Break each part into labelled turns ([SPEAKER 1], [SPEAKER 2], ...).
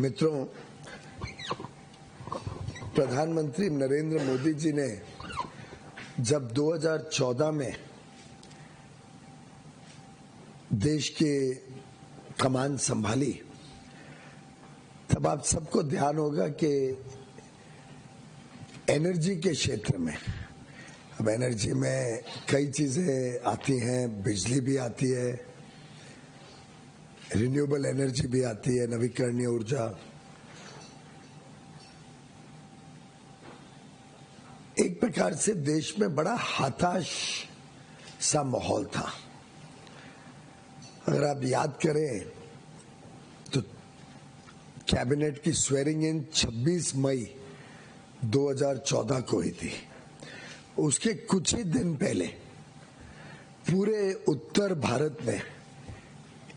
[SPEAKER 1] मित्रों, प्रधानमंत्री नरेंद्र मोदी जी ने जब 2014 में देश की कमान संभाली, तब आप सबको ध्यान होगा कि एनर्जी के क्षेत्र में, अब एनर्जी में कई चीजें आती हैं, बिजली भी आती है, रिन्यूएबल एनर्जी भी आती है, नवीकरणीय ऊर्जा। एक प्रकार से देश में बड़ा हताश सा माहौल था। अगर आप याद करें तो कैबिनेट की स्वेरिंग इन 26 मई 2014 को हुई थी। उसके कुछ ही दिन पहले पूरे उत्तर भारत में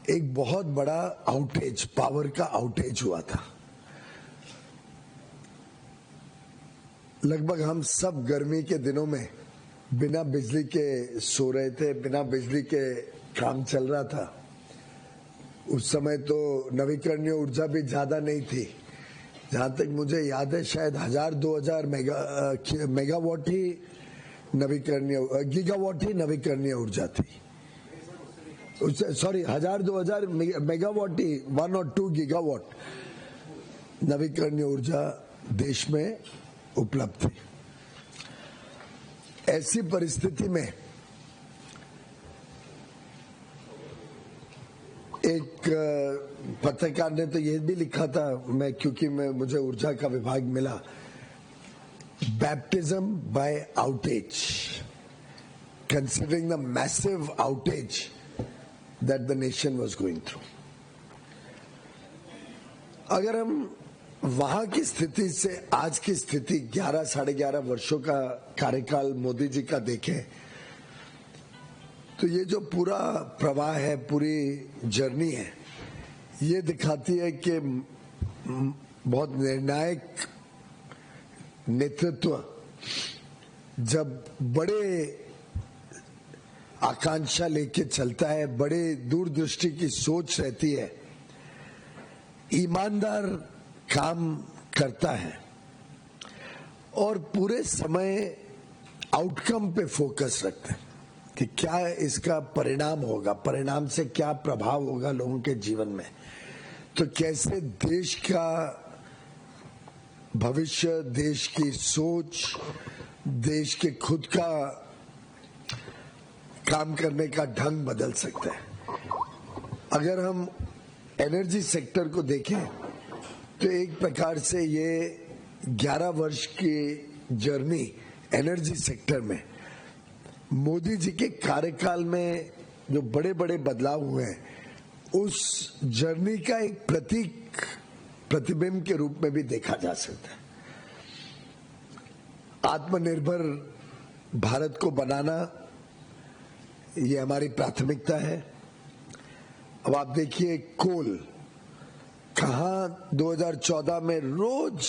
[SPEAKER 1] एक बहुत बड़ा आउटेज, पावर का आउटेज हुआ था। लगभग हम सब गर्मी के दिनों में बिना बिजली के सो रहे थे, बिना बिजली के काम चल रहा था। उस समय तो नवीकरणीय ऊर्जा भी ज्यादा नहीं थी। जहां तक मुझे याद है शायद 1000-2000 मेगावाट ही गीगावाट ही नवीकरणीय ऊर्जा थी। सॉरी, 1000-2000 मेगावाट ही 1 और 2 गीगावाट नवीकरणीय ऊर्जा देश में उपलब्ध थी। ऐसी परिस्थिति में एक पत्रकार ने तो यह भी लिखा था, क्योंकि मुझे ऊर्जा का विभाग मिला, baptism by outage, considering the massive outage that the nation was going through. अगर हम वहां की स्थिति से आज की स्थिति 11-11.5 वर्षों का कार्यकाल मोदी जी का देखें, तो ये जो पूरा प्रवाह है, पूरी जर्नी है, ये दिखाती है कि बहुत निर्णायक नेतृत्व जब बड़े आकांक्षा लेके चलता है, बड़े दूरदृष्टि की सोच रहती है, ईमानदार काम करता है और पूरे समय आउटकम पे फोकस रखते हैं कि क्या इसका परिणाम होगा, परिणाम से क्या प्रभाव होगा लोगों के जीवन में, तो कैसे देश का भविष्य, देश की सोच, देश के खुद का काम करने का ढंग बदल सकता है। अगर हम एनर्जी सेक्टर को देखें तो एक प्रकार से ये 11 वर्ष की जर्नी एनर्जी सेक्टर में मोदी जी के कार्यकाल में जो बड़े बड़े बदलाव हुए हैं, उस जर्नी का एक प्रतीक, प्रतिबिंब के रूप में भी देखा जा सकता है। आत्मनिर्भर भारत को बनाना, ये हमारी प्राथमिकता है। अब आप देखिए, कोल कहाँ 2014 में रोज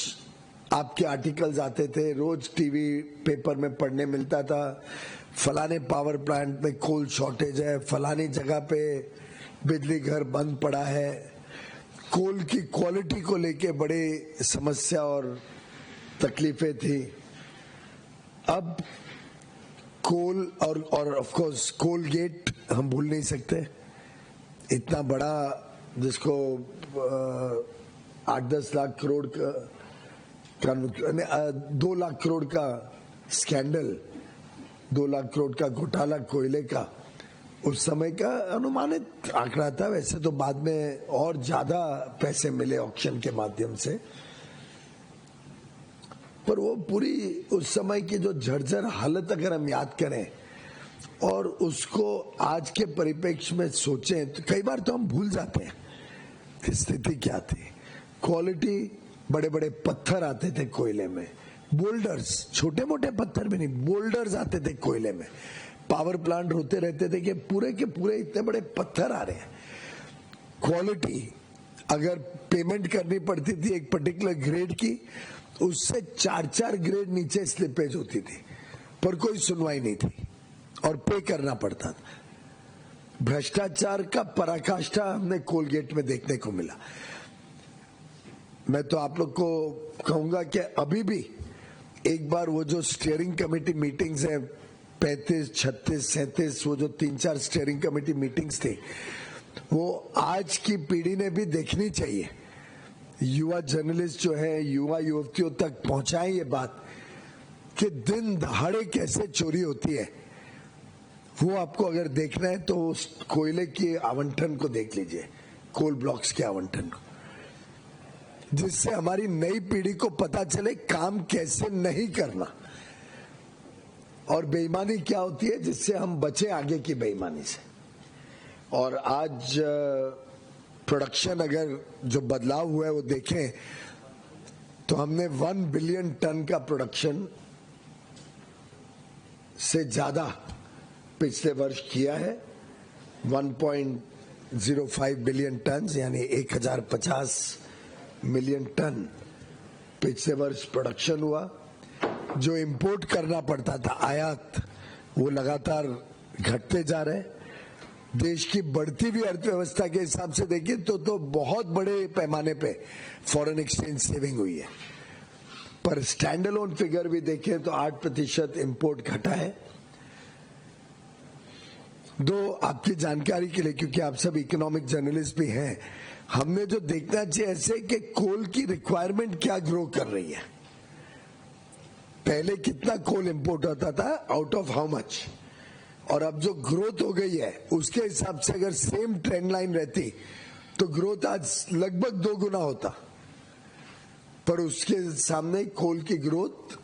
[SPEAKER 1] आपके आर्टिकल्स आते थे, रोज टीवी पेपर में पढ़ने मिलता था, फलाने पावर प्लांट में कोल शॉर्टेज है, फलानी जगह पे बिजली घर बंद पड़ा है। कोल की क्वालिटी को लेके बड़े समस्या और तकलीफें थी। अब कोल और ऑफ कोर्स कोल गेट हम भूल नहीं सकते, इतना बड़ा, जिसको 8-10 लाख करोड़ का 2 लाख करोड़ का स्कैंडल, 2 लाख करोड़ का घोटाला कोयले का, उस समय का अनुमानित आंकड़ा था। वैसे तो बाद में और ज्यादा पैसे मिले ऑक्शन के माध्यम से, पर वो पूरी उस समय की जो जर्जर हालत अगर हम याद करें और उसको आज के परिप्रेक्ष्य में सोचें, तो कई बार तो हम भूल जाते हैं कि स्थिति क्या थी। क्वालिटी, बड़े बड़े पत्थर आते थे कोयले में, बोल्डर्स, छोटे मोटे पत्थर भी नहीं, बोल्डर्स आते थे कोयले में। पावर प्लांट होते रहते थे कि पूरे के पूरे इतने बड़े पत्थर आ रहे हैं। क्वालिटी, अगर पेमेंट करनी पड़ती थी एक पर्टिकुलर ग्रेड की, उससे 4-4 ग्रेड नीचे स्लिपेज होती थी, पर कोई सुनवाई नहीं थी और पे करना पड़ता था। भ्रष्टाचार का पराकाष्ठा हमने कोलगेट में देखने को मिला। मैं तो आप लोग को कहूंगा कि अभी भी एक बार वो जो स्टीयरिंग कमेटी मीटिंग्स हैं 35, 36, 37, वो जो 3-4 स्टीयरिंग कमेटी मीटिंग्स थी, वो आज की पीढ़ी ने भी देखनी चाहिए। युवा जर्नलिस्ट जो है युवा युवतियों तक पहुंचाएं ये बात कि दिन दहाड़े कैसे चोरी होती है। वो आपको अगर देखना है तो उस कोयले के आवंटन को देख लीजिए, कोल ब्लॉक्स के आवंटन को, जिससे हमारी नई पीढ़ी को पता चले काम कैसे नहीं करना और बेईमानी क्या होती है, जिससे हम बचे आगे की बेईमानी से। और आज प्रोडक्शन अगर जो बदलाव हुआ है वो देखें तो हमने 1 बिलियन टन का प्रोडक्शन से ज्यादा पिछले वर्ष किया है। 1.05 बिलियन टन यानी 1050 मिलियन टन पिछले वर्ष प्रोडक्शन हुआ। जो इंपोर्ट करना पड़ता था, आयात, वो लगातार घटते जा रहे हैं। देश की बढ़ती हुई अर्थव्यवस्था के हिसाब से देखिए तो बहुत बड़े पैमाने पे फॉरेन एक्सचेंज सेविंग हुई है, पर स्टैंड अलोन फिगर भी देखें तो 8% इंपोर्ट घटा है। दो आपकी जानकारी के लिए, क्योंकि आप सब इकोनॉमिक जर्नलिस्ट भी हैं, हमने जो देखना चाहिए ऐसे कि कोल की रिक्वायरमेंट क्या ग्रो कर रही है। पहले कितना कोल इंपोर्ट होता था, आउट ऑफ हाउ मच, और अब जो ग्रोथ हो गई है उसके हिसाब से अगर सेम ट्रेंड लाइन रहती तो ग्रोथ आज लगभग 2 गुना होता, पर उसके सामने कोल की ग्रोथ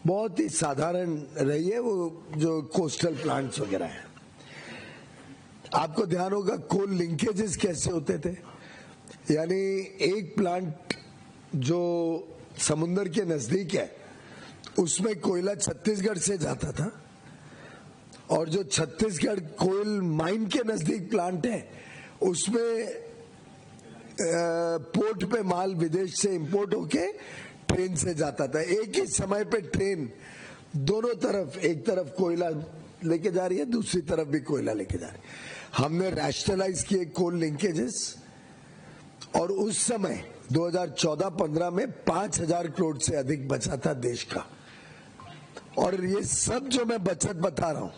[SPEAKER 1] बहुत ही साधारण रही है। वो जो कोस्टल प्लांट्स वगैरह है, आपको ध्यान होगा कोल लिंकेजेस कैसे होते थे, यानी एक प्लांट जो समुद्र के नजदीक है उसमें कोयला छत्तीसगढ़ से जाता था, और जो छत्तीसगढ़ कोयल माइन के नजदीक प्लांट है उसमें पोर्ट पे माल विदेश से इंपोर्ट होके ट्रेन से जाता था। एक ही समय पे ट्रेन दोनों तरफ, एक तरफ कोयला लेके जा रही है, दूसरी तरफ भी कोयला लेके जा रही है। हमने रैशनलाइज किए कोल लिंकेजेस, और उस समय 2014-15 में 5,000 करोड़ से अधिक बचा था देश का। और ये सब जो मैं बचत बता रहा हूं,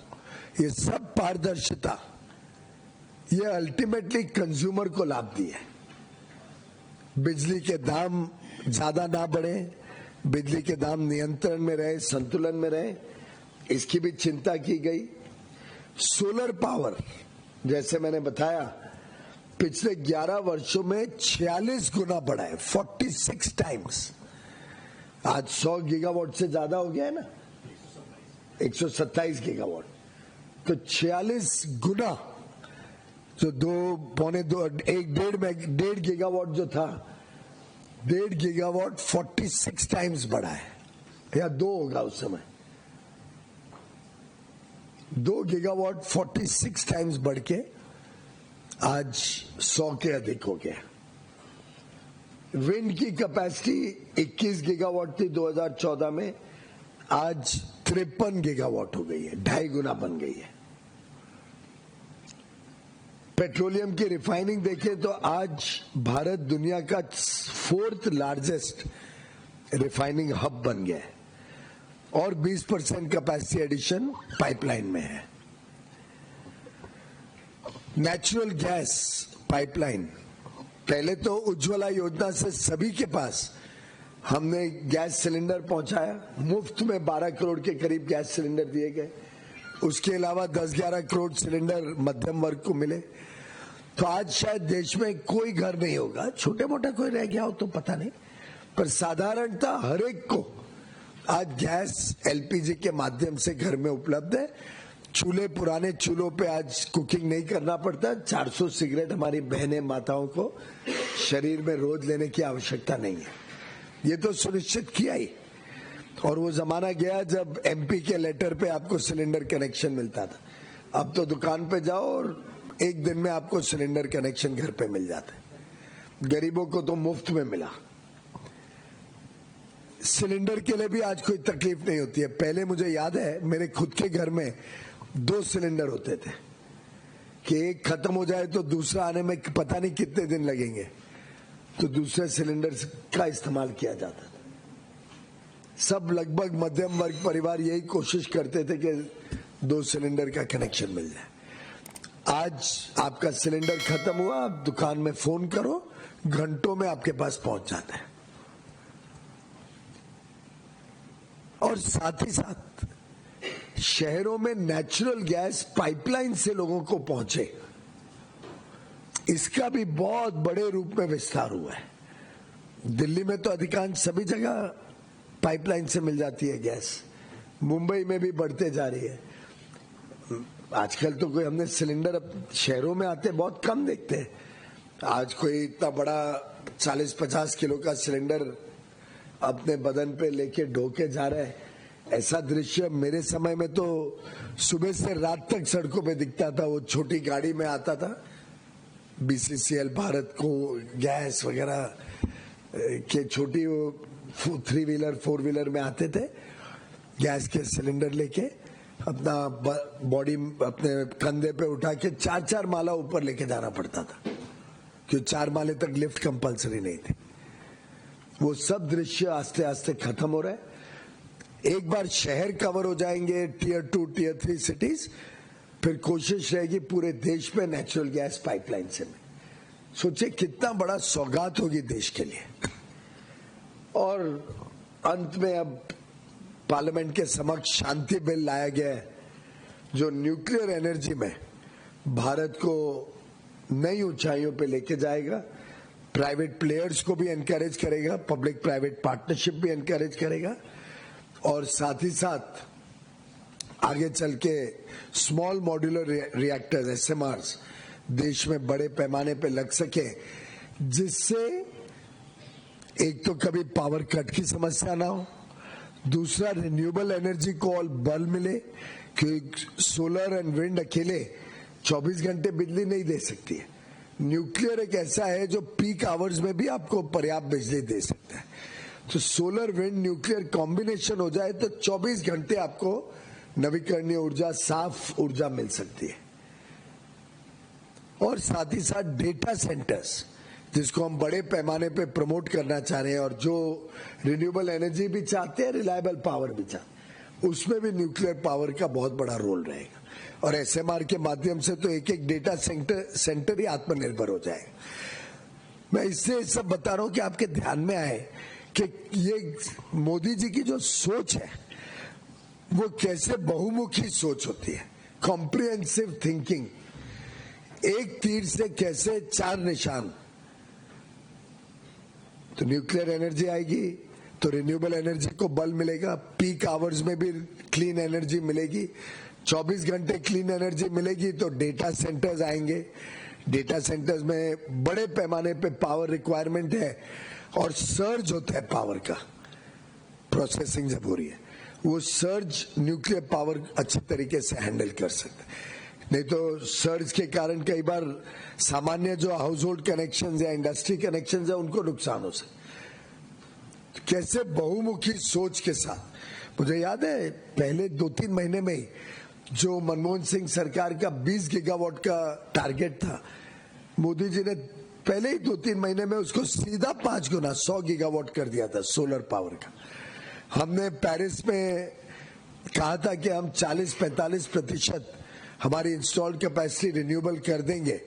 [SPEAKER 1] ये सब पारदर्शिता, ये अल्टीमेटली कंज्यूमर को लाभ दिए। बिजली के दाम ज्यादा ना बढ़े, बिजली के दाम नियंत्रण में रहे, संतुलन में रहे, इसकी भी चिंता की गई। सोलर पावर, जैसे मैंने बताया, पिछले 11 वर्षों में 46 गुना बढ़ा है, 46 टाइम्स। आज 100 गीगावाट से ज्यादा हो गया है ना, 127 गीगावाट, तो 46 गुना, जो 1.5 गीगावाट जो था, 1.5 गीगावाट 46 टाइम्स बढ़ा है, या 2 होगा उस समय, 2 गीगावाट 46 टाइम्स बढ़ के आज 100 के अधिक हो गया। विंड की कैपेसिटी 21 गीगावाट थी 2014 में, आज 53 गीगावाट हो गई है, 2.5 गुना बन गई है। पेट्रोलियम की रिफाइनिंग देखें तो आज भारत दुनिया का 4th लार्जेस्ट रिफाइनिंग हब बन गया है, और 20% कैपेसिटी एडिशन पाइपलाइन में है। नेचुरल गैस पाइपलाइन, पहले तो उज्ज्वला योजना से सभी के पास हमने गैस सिलेंडर पहुंचाया, मुफ्त में 12 करोड़ के करीब गैस सिलेंडर दिए गए। उसके अलावा 10-11 करोड़ सिलेंडर मध्यम वर्ग को मिले। तो आज शायद देश में कोई घर नहीं होगा, छोटे मोटा कोई रह गया हो तो पता नहीं, पर साधारणतः हर एक को आज गैस एलपीजी के माध्यम से घर में उपलब्ध है। चूल्हे, पुराने चूल्हों पे आज कुकिंग नहीं करना पड़ता। 400 सिगरेट हमारी बहनें माताओं को शरीर में रोज लेने की आवश्यकता नहीं है, ये तो सुनिश्चित किया ही। और वो जमाना गया जब एमपी के लेटर पे आपको सिलेंडर कनेक्शन मिलता था। अब तो दुकान पे जाओ और एक दिन में आपको सिलेंडर कनेक्शन घर पे मिल जाता है। गरीबों को तो मुफ्त में मिला। सिलेंडर के लिए भी आज कोई तकलीफ नहीं होती है। पहले मुझे याद है मेरे खुद के घर में 2 सिलेंडर होते थे कि एक खत्म हो जाए तो दूसरा आने में पता नहीं कितने दिन लगेंगे। तो दूसरे सिलेंडर का इस्तेमाल किया जाता था। सब लगभग मध्यम वर्ग परिवार यही कोशिश करते थे कि 2 सिलेंडर का कनेक्शन मिल जाए। आज आपका सिलेंडर खत्म हुआ, आप दुकान में फोन करो, घंटों में आपके पास पहुंच जाता है। और साथ ही साथ शहरों में नेचुरल गैस पाइपलाइन से लोगों को पहुंचे, इसका भी बहुत बड़े रूप में विस्तार हुआ है। दिल्ली में तो अधिकांश सभी जगह पाइपलाइन से मिल जाती है गैस, मुंबई में भी बढ़ते जा रही है। आजकल तो कोई हमने सिलेंडर शहरों में आते बहुत कम देखते हैं। आज कोई इतना बड़ा 40-50 किलो का सिलेंडर अपने बदन पे लेके ढोके जा रहा है, ऐसा दृश्य मेरे समय में तो सुबह से रात तक सड़कों पे दिखता था। वो छोटी गाड़ी में आता था, BCCL भारत को गैस वगैरह के छोटी 3 व्हीलर 4 व्हीलर में आते थे, गैस के सिलेंडर लेके अपना बॉडी अपने कंधे पे उठा के 4-4 माला ऊपर लेके जाना पड़ता था, क्योंकि 4 माले तक लिफ्ट कंपलसरी नहीं थी। वो सब दृश्य आस्ते आस्ते खत्म हो रहा है। एक बार शहर कवर हो जाएंगे, Tier 2 Tier 3 सिटीज, फिर कोशिश रहेगी पूरे देश में नेचुरल गैस पाइपलाइन से। सोचिए कितना बड़ा सौगात होगी देश के लिए। और अंत में अब पार्लियामेंट के समक्ष शांति बिल लाया गया है, जो न्यूक्लियर एनर्जी में भारत को नई ऊंचाइयों पे लेके जाएगा। प्राइवेट प्लेयर्स को भी एनकरेज करेगा, पब्लिक प्राइवेट पार्टनरशिप भी एनकरेज करेगा, और साथ ही साथ आगे चल के स्मॉल मॉड्यूलर रिएक्टर्स SMRs देश में बड़े पैमाने पे लग सके, जिससे एक तो कभी पावर कट की समस्या ना हो, दूसरा रिन्यूएबल एनर्जी को और बल मिले, क्योंकि सोलर एंड विंड अकेले 24 घंटे बिजली नहीं दे सकती है। न्यूक्लियर एक ऐसा है जो पीक आवर्स में भी आपको पर्याप्त बिजली दे सकता है। तो सोलर विंड न्यूक्लियर कॉम्बिनेशन हो जाए तो 24 घंटे आपको नवीकरणीय ऊर्जा, साफ ऊर्जा मिल सकती है। और साथ ही साथ डेटा सेंटर्स, जिसको हम बड़े पैमाने पे प्रमोट करना चाह रहे हैं, और जो रिन्यूएबल एनर्जी भी चाहते हैं, रिलायबल पावर भी चाहते हैं, उसमें भी न्यूक्लियर पावर का बहुत बड़ा रोल रहेगा। और SMR के माध्यम से तो एक डेटा सेंटर ही आत्मनिर्भर हो जाएगा। मैं इससे सब बता रहा हूं कि आपके ध्यान में आए कि ये मोदी जी की जो सोच है वो कैसे बहुमुखी सोच होती है, कॉम्प्रिहेंसिव थिंकिंग। एक तीर से कैसे 4 निशान। तो न्यूक्लियर एनर्जी आएगी तो रिन्यूएबल एनर्जी को बल मिलेगा, पीक आवर्स में भी क्लीन एनर्जी मिलेगी, 24 घंटे क्लीन एनर्जी मिलेगी, तो डेटा सेंटर्स आएंगे। डेटा सेंटर्स में बड़े पैमाने पे पावर रिक्वायरमेंट है, और सर्ज होता है पावर का, प्रोसेसिंग जब हो रही है, वो सर्ज न्यूक्लियर पावर अच्छे तरीके से हैंडल कर सकते हैं। नहीं तो सर्ज के कारण कई बार सामान्य जो हाउस होल्ड कनेक्शन या इंडस्ट्री कनेक्शन है उनको नुकसान हो सकता। कैसे बहुमुखी सोच के साथ, मुझे याद है पहले 2-3 महीने में ही जो मनमोहन सिंह सरकार का 20 गीगावाट का टारगेट था, मोदी जी ने पहले ही 2-3 महीने में उसको सीधा 5 गुना 100 गीगावाट कर दिया था सोलर पावर का। हमने पेरिस में कहा था कि हम 40-45% हमारी इंस्टॉल्ड कैपेसिटी रिन्यूएबल कर देंगे।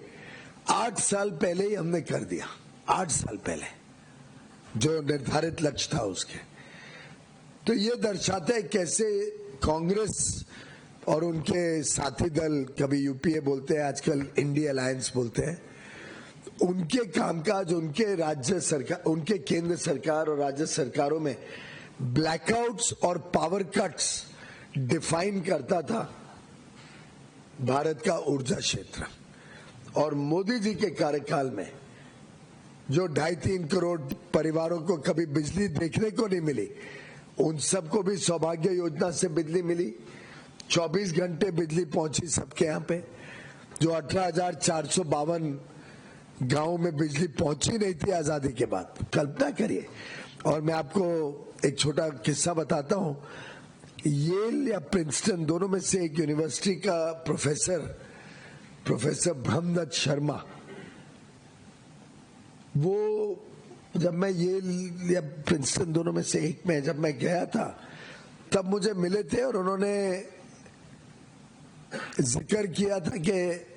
[SPEAKER 1] 8 साल पहले ही हमने कर दिया, 8 साल पहले जो निर्धारित लक्ष्य था उसके। तो ये दर्शाता है कैसे कांग्रेस और उनके साथी दल, कभी यूपीए बोलते हैं, आजकल इंडिया अलायंस बोलते हैं, उनके कामकाज, उनके राज्य सरकार, उनके केंद्र सरकार और राज्य सरकारों में ब्लैकआउट्स और पावर कट्स डिफाइन करता था भारत का ऊर्जा क्षेत्र। और मोदी जी के कार्यकाल में जो 2.5-3 करोड़ परिवारों को कभी बिजली देखने को नहीं मिली, उन सबको भी सौभाग्य योजना से बिजली मिली। 24 घंटे बिजली पहुंची सबके यहाँ पे। जो 18,452 गांव में बिजली पहुंची नहीं थी आजादी के बाद, कल्पना करिए। और मैं आपको एक छोटा किस्सा बताता हूं। येल या प्रिंसटन दोनों में से एक यूनिवर्सिटी का प्रोफेसर ब्रह्मदत्त शर्मा, वो जब मैं येल या प्रिंसटन दोनों में से एक में जब मैं गया था तब मुझे मिले थे और उन्होंने जिक्र किया था कि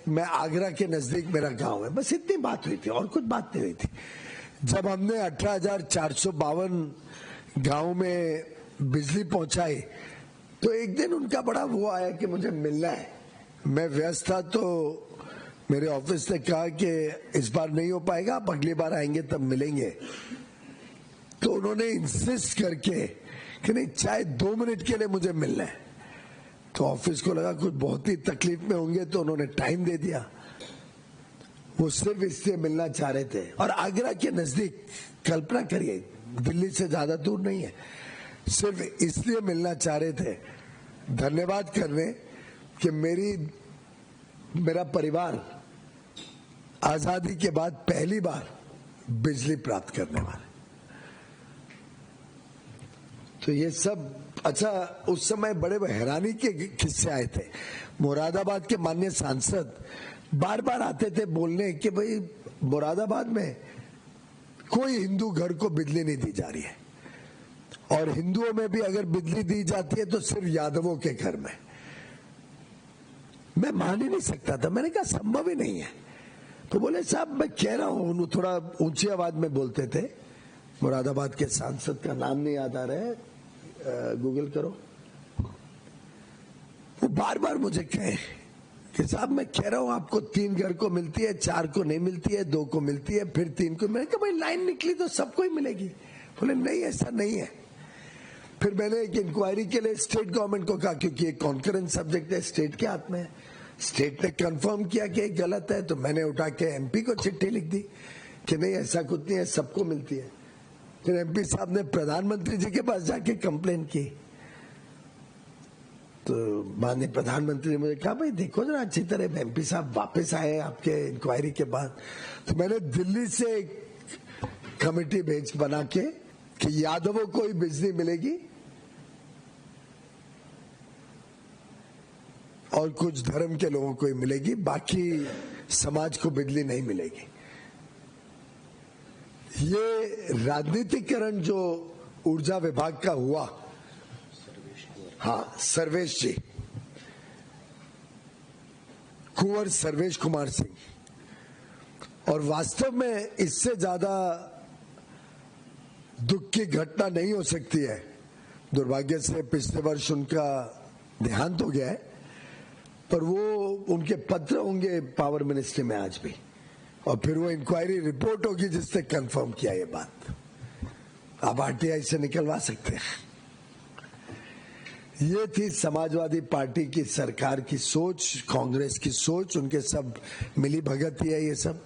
[SPEAKER 1] मैं आगरा के नजदीक मेरा गांव है, बस इतनी बात हुई थी और कुछ बात नहीं हुई थी। जब हमने 18,452 गांव में बिजली पहुंचाई तो एक दिन उनका बड़ा वो आया कि मुझे मिलना है। मैं व्यस्त था तो मेरे ऑफिस ने कहा कि इस बार नहीं हो पाएगा, आप अगली बार आएंगे तब मिलेंगे। तो उन्होंने इंसिस्ट करके कि नहीं, चाहे 2 मिनट के लिए मुझे मिलना है। तो ऑफिस को लगा कुछ बहुत ही तकलीफ में होंगे तो उन्होंने टाइम दे दिया। वो सिर्फ इसलिए मिलना चाह रहे थे और आगरा के नजदीक, कल्पना करिए, दिल्ली से ज्यादा दूर नहीं है, सिर्फ इसलिए मिलना चाह रहे थे धन्यवाद करने कि मेरा परिवार आजादी के बाद पहली बार बिजली प्राप्त करने वाला। तो ये सब अच्छा, उस समय बड़े हैरानी के किस्से आए थे। मुरादाबाद के माननीय सांसद बार बार आते थे बोलने कि भाई मुरादाबाद में कोई हिंदू घर को बिजली नहीं दी जा रही है और हिंदुओं में भी अगर बिजली दी जाती है तो सिर्फ यादवों के घर में। मैं मान ही नहीं सकता था, मैंने कहा संभव ही नहीं है। तो बोले साहब मैं कह रहा हूं, थोड़ा ऊंची आवाज में बोलते थे। मुरादाबाद के सांसद का नाम नहीं याद आ रहा है, गूगल करो। वो बार बार मुझे कहे कि साहब मैं कह रहा हूं आपको 3 घर को मिलती है, 4 को नहीं मिलती है, 2 को मिलती है, फिर 3 को। मैंने कहा भाई लाइन निकली तो सबको ही मिलेगी। बोले नहीं ऐसा नहीं है। फिर मैंने एक इंक्वायरी के लिए स्टेट गवर्नमेंट को कहा, क्योंकि एक कॉन्करेंट सब्जेक्ट है, स्टेट के हाथ में है। स्टेट ने कंफर्म किया कि गलत है तो मैंने उठा के एमपी को चिट्ठी लिख दी कि नहीं ऐसा कुछ नहीं है, सबको मिलती है। फिर एमपी साहब ने प्रधानमंत्री जी के पास जाके कंप्लेन की तो माननीय प्रधानमंत्री ने मुझे कहा भाई देखो जरा अच्छी तरह, एमपी साहब वापस आए आपके इंक्वायरी के बाद। तो मैंने दिल्ली से एक कमेटी बना के कि यादवों को ही बिजली मिलेगी और कुछ धर्म के लोगों को ही मिलेगी, बाकी समाज को बिजली नहीं मिलेगी। ये राजनीतिकरण जो ऊर्जा विभाग का हुआ, हाँ सर्वेश जी, कुंवर सर्वेश कुमार सिंह, और वास्तव में इससे ज्यादा दुख की घटना नहीं हो सकती है। दुर्भाग्य से पिछले वर्ष उनका देहांत हो गया है, पर वो उनके पत्र होंगे पावर मिनिस्ट्री में आज भी, और फिर वो इंक्वायरी रिपोर्ट होगी जिसने कंफर्म किया ये बात। आप आरटीआई से निकलवा सकते हैं। ये थी समाजवादी पार्टी की सरकार की सोच, कांग्रेस की सोच, उनके सब मिली भगत ही है ये सब,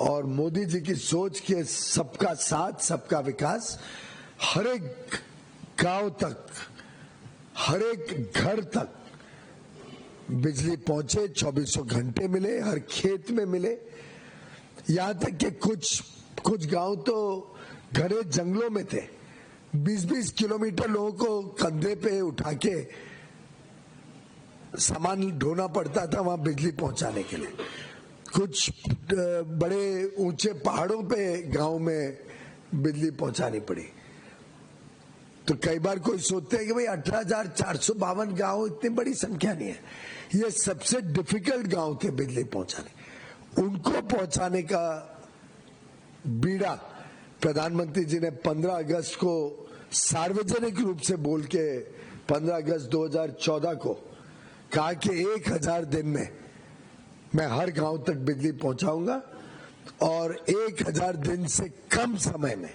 [SPEAKER 1] और मोदी जी की सोच के सबका साथ सबका विकास, हर एक गांव तक, हर एक घर तक बिजली पहुंचे, 2400 घंटे मिले, हर खेत में मिले। यहां तक कि कुछ गांव तो घने जंगलों में थे, 20-20 किलोमीटर लोगों को कंधे पे उठा के सामान ढोना पड़ता था वहां बिजली पहुंचाने के लिए। कुछ बड़े ऊंचे पहाड़ों पे गांव में बिजली पहुंचानी पड़ी। तो कई बार कोई सोचते हैं कि भाई 18,452 गांव इतनी बड़ी संख्या नहीं है। ये सबसे डिफिकल्ट गांव थे बिजली पहुंचाने, उनको पहुंचाने का बीड़ा प्रधानमंत्री जी ने 15 अगस्त को सार्वजनिक रूप से बोल के 15 अगस्त 2014 को कहा कि 1000 दिन में मैं हर गांव तक बिजली पहुंचाऊंगा, और 1000 दिन से कम समय में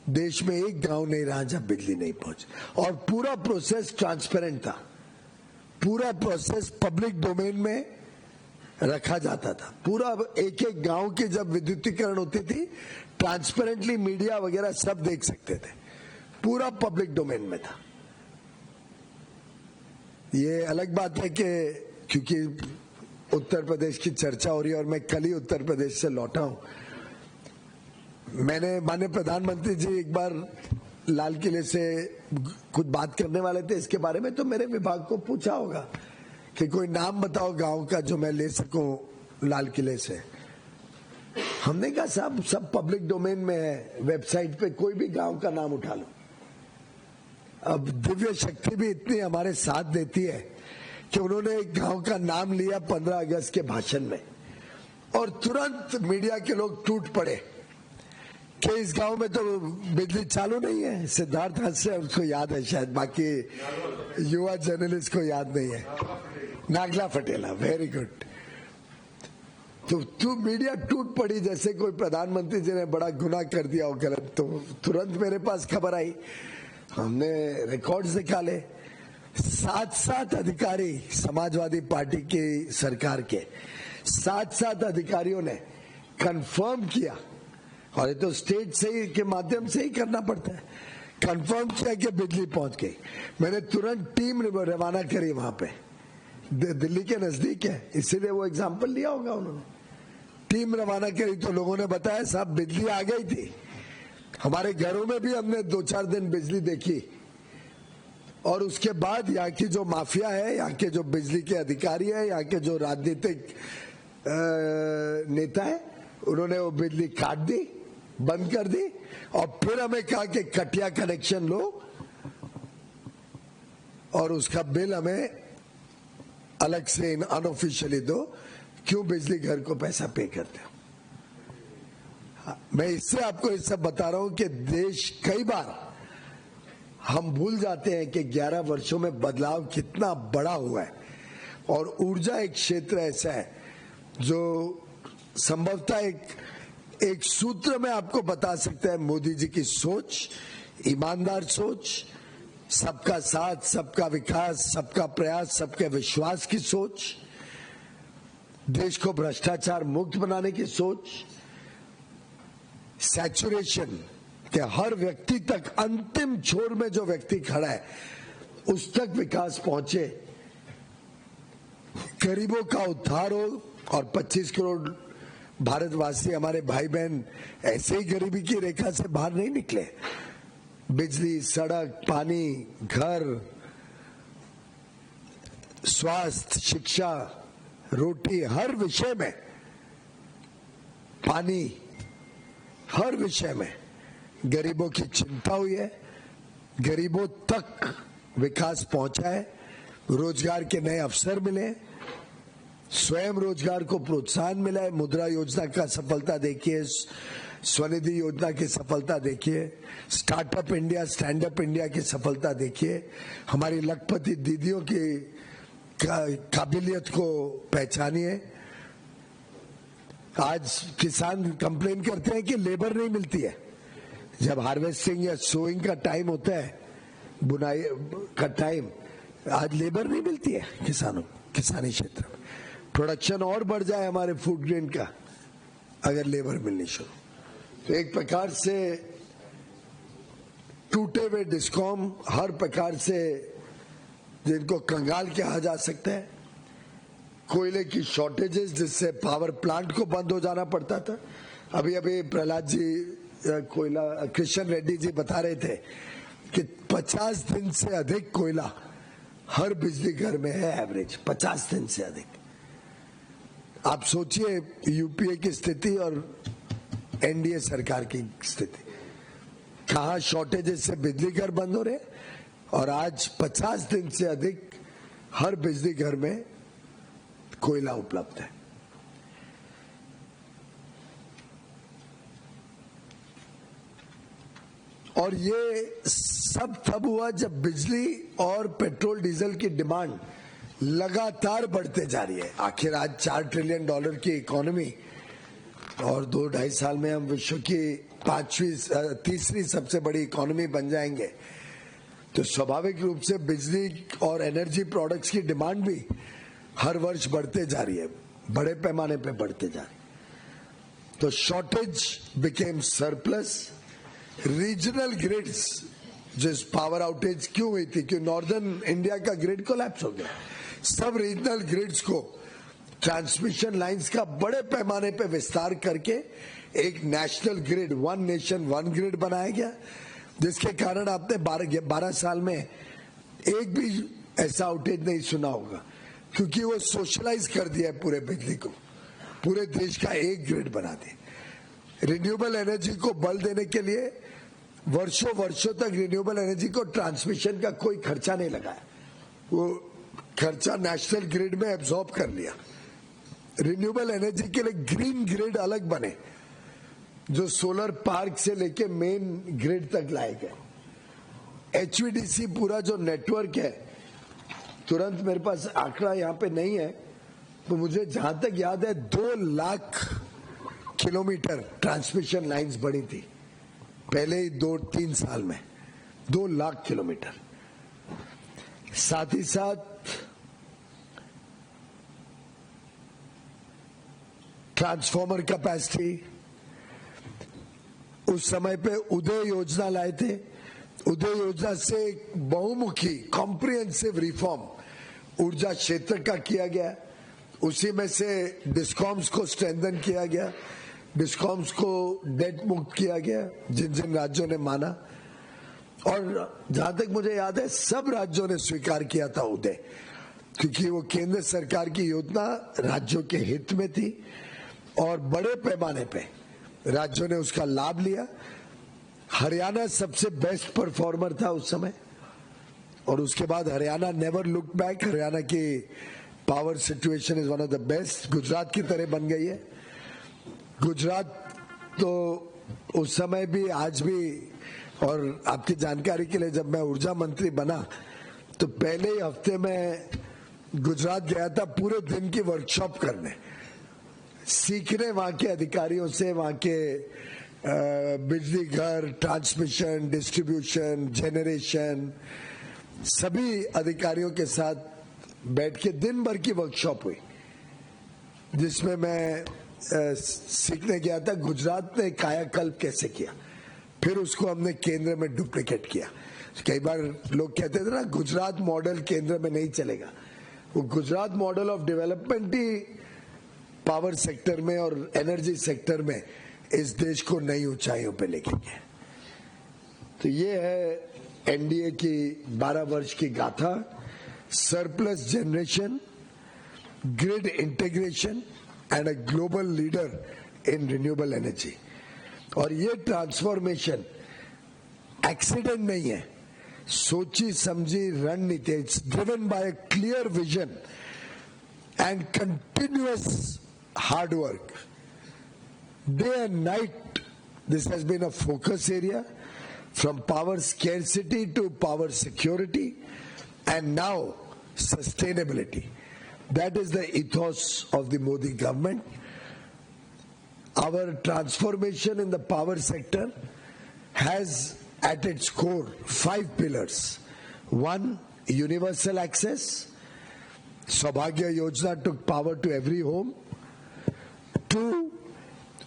[SPEAKER 1] देश में एक गांव नहीं रहा जब बिजली नहीं पहुंची। और पूरा प्रोसेस ट्रांसपेरेंट था, पूरा प्रोसेस पब्लिक डोमेन में रखा जाता था। पूरा एक एक गांव की जब विद्युतीकरण होती थी, ट्रांसपेरेंटली मीडिया वगैरह सब देख सकते थे, पूरा पब्लिक डोमेन में था। ये अलग बात है कि क्योंकि उत्तर प्रदेश की चर्चा हो रही है और मैं कल ही उत्तर प्रदेश से लौटा हूं, मैंने माननीय प्रधानमंत्री जी एक बार लाल किले से कुछ बात करने वाले थे इसके बारे में, तो मेरे विभाग को पूछा होगा कि कोई नाम बताओ गांव का जो मैं ले सकूं लाल किले से। हमने कहा साहब सब पब्लिक डोमेन में है, वेबसाइट पे कोई भी गांव का नाम उठा लो। अब दिव्य शक्ति भी इतनी हमारे साथ देती है कि उन्होंने एक गांव का नाम लिया 15 अगस्त के भाषण में और तुरंत मीडिया के लोग टूट पड़े कि इस गांव में तो बिजली चालू नहीं है। सिद्धार्थ हास्य उसको याद है शायद, बाकी युवा जर्नलिस्ट को याद नहीं है। Nagla फटेला, very good. तो मीडिया टूट पड़ी जैसे कोई प्रधानमंत्री जी ने बड़ा गुनाह कर दिया हो गलत। तो तुरंत मेरे पास खबर आई, हमने रिकॉर्ड्स निकाले। 7 अधिकारी समाजवादी पार्टी की सरकार के 7 अधिकारियों ने कंफर्म किया, और ये तो स्टेट से ही के माध्यम से ही करना पड़ता है, कंफर्म किया कि बिजली पहुंच गई। मैंने तुरंत टीम रवाना करी वहां पे, दिल्ली के नजदीक है इसीलिए वो एग्जाम्पल लिया होगा उन्होंने। टीम रवाना करी तो लोगों ने बताया साहब बिजली आ गई थी। हमारे घरों में भी हमने 2-4 दिन बिजली देखी, और उसके बाद यहाँ की जो माफिया है, यहाँ के जो बिजली के अधिकारी है, यहाँ के जो राजनीतिक नेता है, उन्होंने वो बिजली काट दी, बंद कर दी, और फिर हमें कहा कि कटिया कनेक्शन लो और उसका बिल हमें अलग से अनऑफिशियली दो। क्यों बिजली घर को पैसा पे करते हो? मैं इससे आपको ये सब बता रहा हूं कि देश, कई बार हम भूल जाते हैं कि 11 वर्षों में बदलाव कितना बड़ा हुआ है, और ऊर्जा एक क्षेत्र ऐसा है जो संभवतः एक सूत्र में आपको बता सकता है मोदी जी की सोच, ईमानदार सोच, सबका साथ, सबका विकास, सबका प्रयास, सबके विश्वास की सोच, देश को भ्रष्टाचार मुक्त बनाने की सोच, सैचुरेशन के हर व्यक्ति तक, अंतिम छोर में जो व्यक्ति खड़ा है उस तक विकास पहुंचे, गरीबों का उद्धार हो, और 25 करोड़ भारतवासी हमारे भाई बहन ऐसे ही गरीबी की रेखा से बाहर नहीं निकले। बिजली, सड़क, पानी, घर, स्वास्थ्य, शिक्षा, रोटी, हर विषय में, पानी, हर विषय में गरीबों की चिंता हुई है, गरीबों तक विकास पहुंचा है, रोजगार के नए अवसर मिले, स्वयं रोजगार को प्रोत्साहन मिला है। मुद्रा योजना का सफलता देखिए, स्वनिधि योजना की सफलता देखिए, startup India, stand up India की सफलता देखिए, हमारी लखपति दीदियों की काबिलियत को पहचानिए। आज किसान कंप्लेन करते हैं कि लेबर नहीं मिलती है। जब हार्वेस्टिंग या सोइंग का टाइम होता है, बुनाई का टाइम, आज लेबर नहीं मिलती है किसानों, किसानी क्षेत्र में। प्रोडक्शन और बढ़ जाए हमारे फूड ग्रेन का अगर लेबर मिलनी शुरू। तो एक प्रकार से टूटे हुए डिस्कॉम, हर प्रकार से जिनको कंगाल कहा जा सकता है, कोयले की शॉर्टेजेस जिससे पावर प्लांट को बंद हो जाना पड़ता था। अभी प्रहलाद जी, कोयला कृष्ण रेड्डी जी बता रहे थे कि 50 दिन से अधिक कोयला हर बिजली घर में है, एवरेज 50 दिन से अधिक। आप सोचिए यूपीए की स्थिति और एनडीए सरकार की स्थिति, कहां शॉर्टेजेस से बिजली घर बंद हो रहे, और आज 50 दिन से अधिक हर बिजली घर में कोयला उपलब्ध है। और ये सब तब हुआ जब बिजली और पेट्रोल डीजल की डिमांड लगातार बढ़ते जा रही है। आखिर आज $4 ट्रिलियन की इकोनॉमी, और 2-2.5 साल में हम विश्व की तीसरी सबसे बड़ी इकोनॉमी बन जाएंगे। तो स्वाभाविक रूप से बिजली और एनर्जी प्रोडक्ट्स की डिमांड भी हर वर्ष बढ़ते जा रही है, बड़े पैमाने पे बढ़ते जा रही है। तो shortage became surplus. Regional grids, जिस पावर आउटेज क्यों हुई थी, क्यों नॉर्दर्न इंडिया का ग्रिड कोलैप्स हो गया, सब रीजनल ग्रिड्स को ट्रांसमिशन लाइंस का बड़े पैमाने पे विस्तार करके एक national grid, one nation one grid बनाया गया, जिसके कारण आपने 12 साल में एक भी ऐसा आउटेज नहीं सुना होगा, क्योंकि वो सोशलाइज कर दिया है पूरे बिजली को, पूरे देश का एक ग्रिड बना दिया। रिन्यूएबल एनर्जी को बल देने के लिए वर्षों वर्षों तक रिन्यूएबल एनर्जी को ट्रांसमिशन का कोई खर्चा नहीं लगाया, वो खर्चा नेशनल ग्रिड में एब्जॉर्ब कर लिया। रिन्यूएबल एनर्जी के लिए ग्रीन ग्रिड अलग बने जो सोलर पार्क से लेके मेन ग्रिड तक लाए गए। एचवीडीसी पूरा जो नेटवर्क है, तुरंत मेरे पास आंकड़ा यहाँ पे नहीं है, तो मुझे जहां तक याद है 2 लाख किलोमीटर ट्रांसमिशन लाइंस बनी थी पहले ही 2-3 साल में, 2 लाख किलोमीटर। साथ ही साथ ट्रांसफॉर्मर कैपेसिटी, उस समय पे उदय योजना लाए थे। उदय योजना से एक बहुमुखी कॉम्प्रिहेंसिव रिफॉर्म ऊर्जा क्षेत्र का किया गया, उसी में से डिस्कॉम्स को स्ट्रेंथन किया गया, डिस्कॉम्स को डेट मुक्त किया गया जिन जिन राज्यों ने माना, और जहां तक मुझे याद है सब राज्यों ने स्वीकार किया था उदय, क्योंकि वो केंद्र सरकार की योजना राज्यों के हित में थी और बड़े पैमाने पे राज्यों ने उसका लाभ लिया। हरियाणा सबसे बेस्ट परफॉर्मर था उस समय, और उसके बाद Haryana never look back. Haryana की power situation is one of the best, Gujarat की तरह बन गई है। गुजरात तो उस समय भी आज भी, और आपकी जानकारी के लिए जब मैं ऊर्जा मंत्री बना तो पहले ही हफ्ते में गुजरात गया था पूरे दिन की वर्कशॉप करने, सीखने वहां के अधिकारियों से, वहां के बिजली घर, ट्रांसमिशन, डिस्ट्रीब्यूशन, जनरेशन, सभी अधिकारियों के साथ बैठ के दिन भर की वर्कशॉप हुई, जिसमें मैं सीखने गया था गुजरात ने कायाकल्प कैसे किया, फिर उसको हमने केंद्र में डुप्लीकेट किया। कई बार लोग कहते थे ना गुजरात मॉडल केंद्र में नहीं चलेगा, वो Gujarat model of development he power sector में और एनर्जी सेक्टर में इस देश को नई ऊंचाइयों पे लेके गए। तो ये है एनडीए की 12 वर्ष की गाथा, surplus generation, grid integration and a global leader in renewable energy. और ये ट्रांसफॉर्मेशन एक्सीडेंट नहीं है, सोची समझी रणनीति, it's driven by a clear vision and continuous hard work. Day and night, this has been a focus area, from power scarcity to power security, and now sustainability. That is the ethos of the Modi government. Our transformation in the power sector has at its core 5 pillars. 1, universal access. Saubhagya Yojana took power to every home. 2,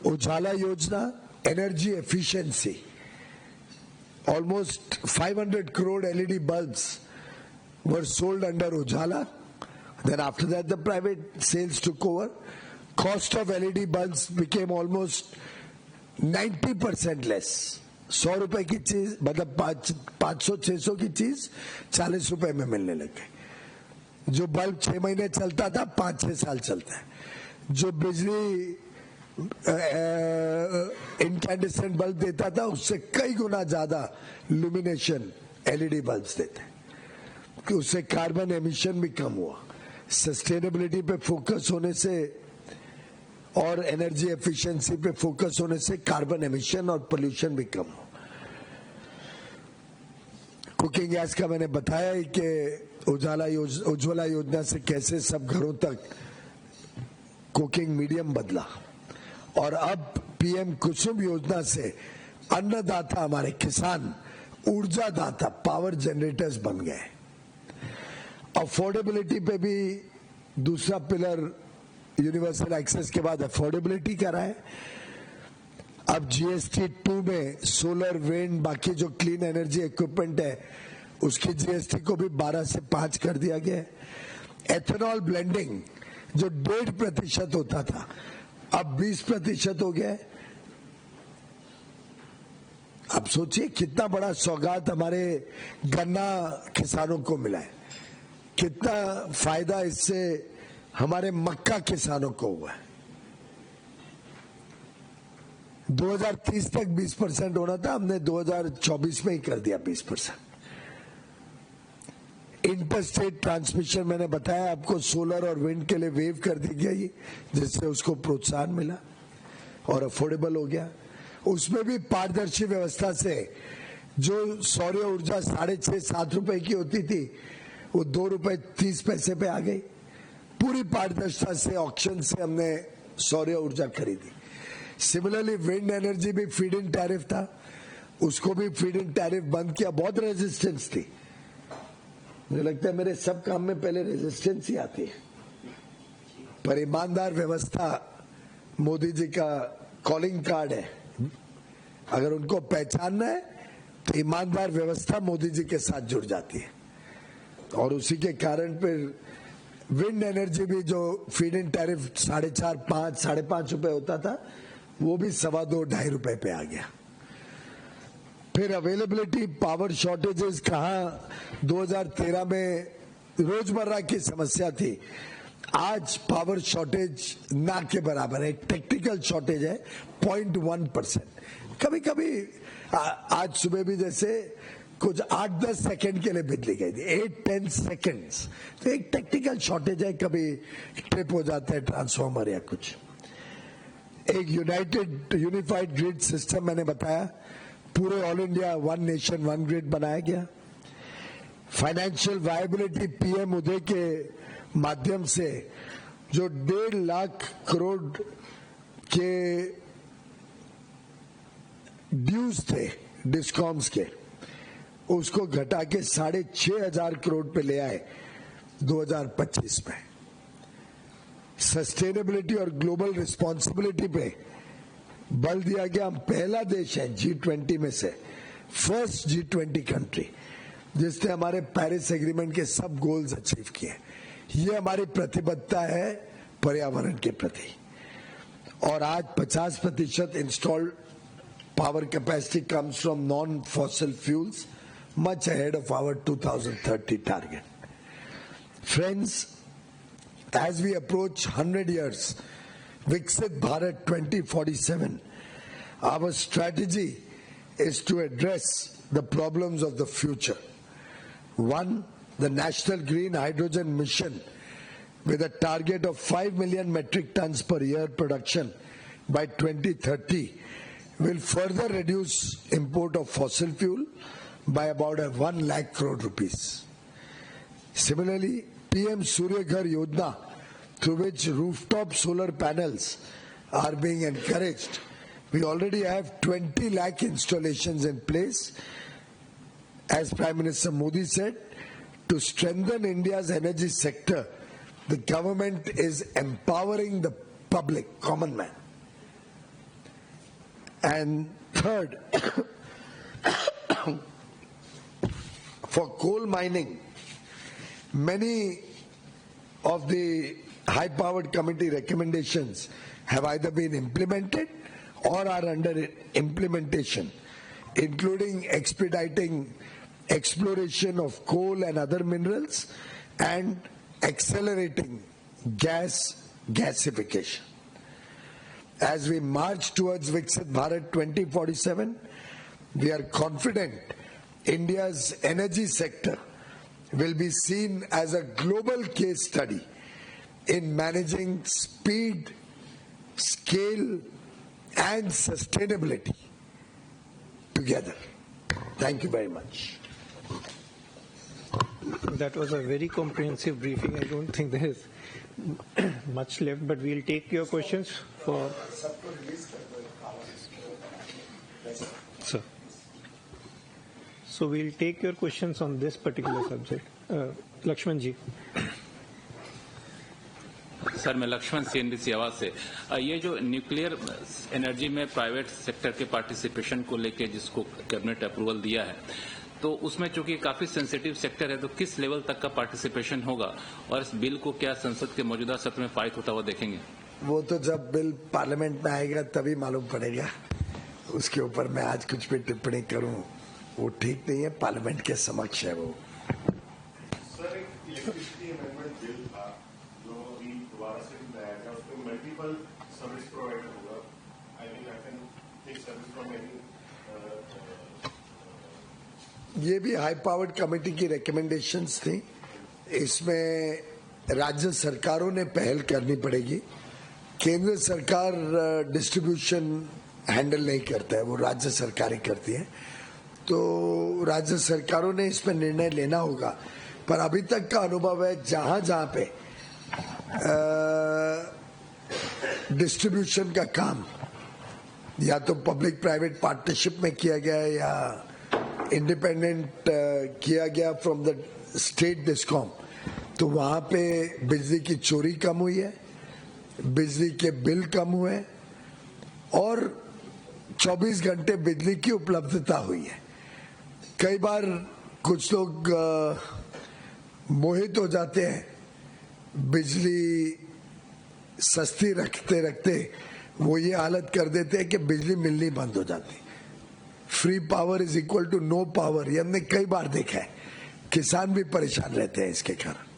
[SPEAKER 1] Ujala Yojana, energy efficiency. Almost 500 crore LED bulbs were sold under Ujala. Then after that the private sales took over. Cost of LED bulbs became almost 90% less. 100 रुपए की चीज, मतलब 500-600 की चीज 40 रुपए में मिलने लग गई। जो बल्ब 6 महीने चलता था 5-6 साल चलता है। जो बिजली इनकैंडेसेंट बल्ब देता था उससे कई गुना ज्यादा लुमिनेशन एलईडी बल्ब्स देते हैं। उससे कार्बन एमिशन भी कम हुआ। सस्टेनेबिलिटी पे फोकस होने से और एनर्जी एफिशिएंसी पे फोकस होने से कार्बन एमिशन और पोल्यूशन भी कम हो। कुकिंग गैस का मैंने बताया ही कि उज्ज्वला योजना से कैसे सब घरों तक कुकिंग मीडियम बदला, और अब पीएम कुसुम योजना से अन्नदाता हमारे किसान ऊर्जा दाता पावर जनरेटर्स बन गए। अफोर्डेबिलिटी पे भी दूसरा पिलर यूनिवर्सल एक्सेस के बाद अफोर्डेबिलिटी का रहा है। अब जीएसटी 2 में सोलर, विंड, बाकी जो क्लीन एनर्जी इक्विपमेंट है उसकी जीएसटी को भी 12 से 5 कर दिया गया है। एथेनॉल ब्लेंडिंग जो 1.5% होता था अब 20% हो गया है। अब सोचिए कितना बड़ा सौगात हमारे गन्ना किसानों को मिला है, कितना फायदा इससे हमारे मक्का किसानों को हुआ है। 2030 तक 20% होना था, हमने 2024 में ही कर दिया 20%। इंटरस्टेट ट्रांसमिशन मैंने बताया आपको, सोलर और विंड के लिए वेव कर दी गई, जिससे उसको प्रोत्साहन मिला और अफोर्डेबल हो गया। उसमें भी पारदर्शी व्यवस्था से जो सौर ऊर्जा 6.5-7 रुपए की होती थी वो 2 रुपए 30 पैसे पे आ गई। पूरी पारदर्शिता से ऑक्शन से हमने सौर ऊर्जा खरीदी। सिमिलरली विंड एनर्जी भी फीड इन टैरिफ था, उसको भी फीड इन टैरिफ बंद किया। बहुत रेजिस्टेंस थी, मुझे लगता है मेरे सब काम में पहले रेजिस्टेंस ही आती है, पर ईमानदार व्यवस्था मोदी जी का कॉलिंग कार्ड है। अगर उनको पहचानना है तो ईमानदार व्यवस्था मोदी जी के साथ जुड़ जाती है, और उसी के कारण फिर विंड एनर्जी भी जो फीड इन टैरिफ 4.5, 5.5 रुपए होता था, वो भी 2.25-2.5 रुपए पे आ गया। फिर अवेलेबिलिटी, पावर शॉर्टेजेस कहाँ 2013 में रोजमर्रा की समस्या थी, आज पावर शॉर्टेज ना के बराबर है। टेक्निकल शॉर्टेज है 0.1%। कभी कभी आज सुबह भी जैसे कुछ 8-10 सेकंड के लिए बिजली गई थी, 8-10 सेकंड्स, तो एक टेक्निकल शॉर्टेज है, कभी ट्रिप हो जाता है ट्रांसफॉर्मर या कुछ। एक यूनिफाइड ग्रिड सिस्टम मैंने बताया, पूरे all India one nation one grid बनाया गया। फाइनेंशियल वायबिलिटी पीएम उदय के माध्यम से जो 1.5 लाख करोड़ के ड्यूज थे डिस्कॉम्स के, उसको घटा के 6,500 करोड़ पे ले आए 2025 में। सस्टेनेबिलिटी और ग्लोबल रिस्पॉन्सिबिलिटी पे बल दिया गया। हम पहला देश है G20 में से, फर्स्ट G20 कंट्री जिसने हमारे पेरिस एग्रीमेंट के सब गोल्स अचीव किए। ये हमारी प्रतिबद्धता है पर्यावरण के प्रति। और आज 50% installed power capacity comes from non fossil fuels, much ahead of our 2030 target. Friends, as we approach 100 years, Viksit Bharat 2047, our strategy is to address the problems of the future. One, the National Green Hydrogen Mission, with a target of 5 million metric tons per year production by 2030, will further reduce import of fossil fuel by about 1 lakh crore rupees. Similarly, PM Surya Ghar Yojana, through which rooftop solar panels are being encouraged, we already have 20 lakh installations in place. As Prime Minister Modi said, to strengthen India's energy sector, the government is empowering the public, common man. And third, for coal mining, many of the high-powered committee recommendations have either been implemented or are under implementation, including expediting exploration of coal and other minerals and accelerating gasification. As we march towards Viksit Bharat 2047, we are confident India's energy sector will be seen as a global case study in managing speed, scale, and sustainability together. Thank you very much.
[SPEAKER 2] That was a very comprehensive briefing. I don't think there is much left, but we'll take your questions for. Sir. So we'll take your questions on this particular subject. Lakshman ji.
[SPEAKER 3] Sir, मैं Lakshman CNBC आवाज से। ये जो nuclear energy में private sector के participation को लेके जिसको कैबिनेट अप्रूवल दिया है, तो उसमें चूंकि काफी सेंसिटिव सेक्टर है, तो किस लेवल तक का पार्टिसिपेशन होगा और इस बिल को क्या संसद के मौजूदा सत्र में पारित होता हुआ देखेंगे?
[SPEAKER 1] वो तो जब बिल पार्लियामेंट में आएगा तभी मालूम पड़ेगा। उसके ऊपर मैं आज कुछ भी टिप्पणी करूं वो ठीक नहीं है, पार्लियामेंट के समक्ष है वो।
[SPEAKER 4] सर, एक इलेक्ट्रिसिटी अमेंडमेंट बिल था जो दोबारा से लाया गया, उसमें मल्टीपल सर्विस प्रोवाइडर होगा। आई कैन
[SPEAKER 1] ये भी हाई पावर्ड कमेटी की रिकमेंडेशंस थी. इसमें राज्य सरकारों ने पहल करनी पड़ेगी. केंद्र सरकार डिस्ट्रीब्यूशन हैंडल नहीं करता है, वो राज्य सरकारें करती हैं. तो राज्य सरकारों ने इसमें निर्णय लेना होगा. पर अभी तक का अनुभव है जहां पे डिस्ट्रीब्यूशन का काम या तो पब्लिक प्राइवेट पार्टनरशिप में किया गया है या इंडिपेंडेंट किया गया फ्रॉम द स्टेट डिस्कॉम, तो वहां पे बिजली की चोरी कम हुई है, बिजली के बिल कम हुए और 24 घंटे बिजली की उपलब्धता हुई है. कई बार कुछ लोग मोहित हो जाते हैं, बिजली सस्ती रखते रखते वो ये हालत कर देते हैं कि बिजली मिलनी बंद हो जाती. Free power is equal to no power, ये हमने कई बार देखा है. किसान भी परेशान रहते हैं इसके कारण.